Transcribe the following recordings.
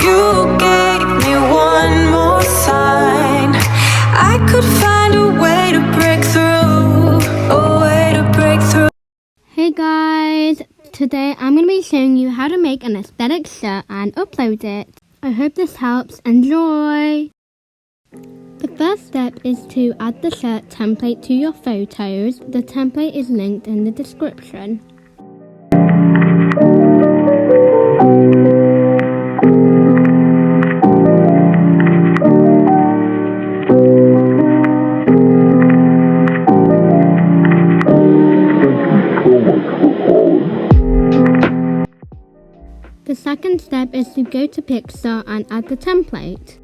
you gave me one more sign, I could find a way to break through, a way to break through. Hey guys, today I'm going to be showing you how to make an aesthetic shirt and upload it. I hope this helps. Enjoy! The first step is to add the shirt template to your photos. The template is linked in the description. The second step is to go to Pixar and add the template.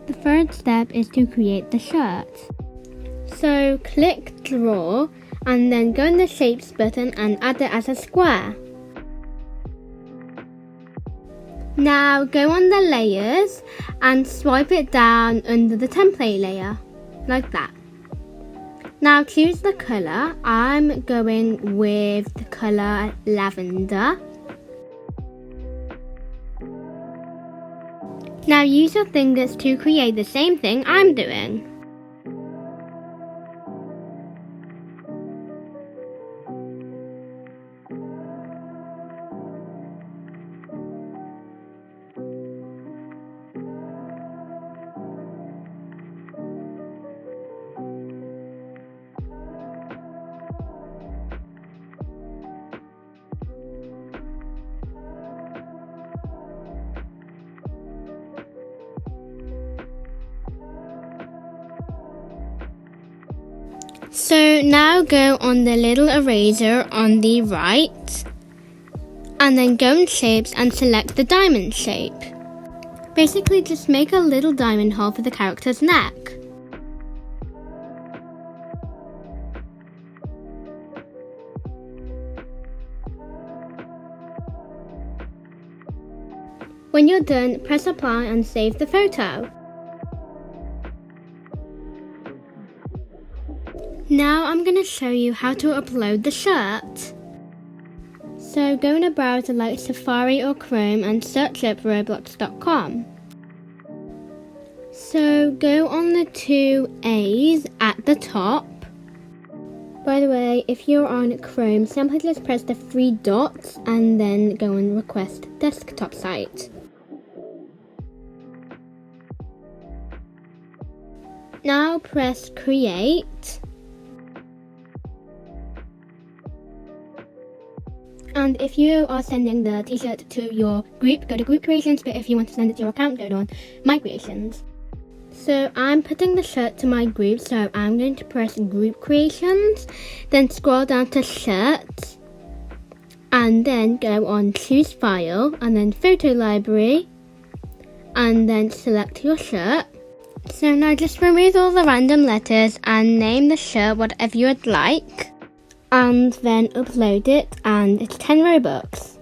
The third step is to create the shirt. So click Draw and then go in the Shapes button and add it as a square. Now go on the layers and swipe it down under the template layer, like that. Now choose the colour. I'm going with the colour lavender. Now use your fingers to create the same thing I'm doing. So now go on the little eraser on the right and then go in Shapes and select the diamond shape. Basically just make a little diamond hole for the character's neck. When you're done, press apply and save the photo. Now I'm going to show you how to upload the shirt. So go in a browser like Safari or Chrome and search up Roblox.com. So go on the two A's at the top. By the way, if you're on Chrome, simply just press the three dots and then go and request desktop site. Now press create. And if you are sending the t-shirt to your group, go to group creations, but if you want to send it to your account, go on my creations. So I'm putting the shirt to my group, so I'm going to press group creations, then scroll down to shirt, and then go on choose file, and then photo library, and then select your shirt. So now just remove all the random letters and name the shirt whatever you would like. And then upload it, and it's 10 Robux.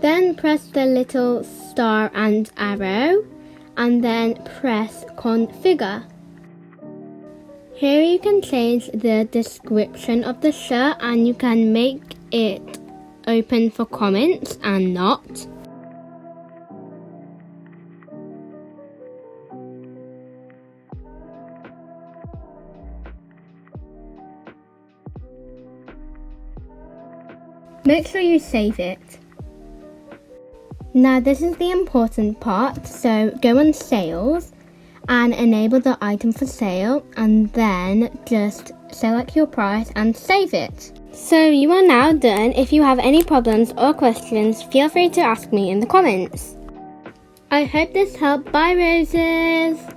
Then press the little star and arrow and then press configure. Here you can change the description of the shirt and you can make it open for comments and not. Make sure you save it. Now this is the important part, so go on sales and enable the item for sale and then just select your price and save it. So you are now done. If you have any problems or questions, feel free to ask me in the comments. I hope this helped. Bye roses!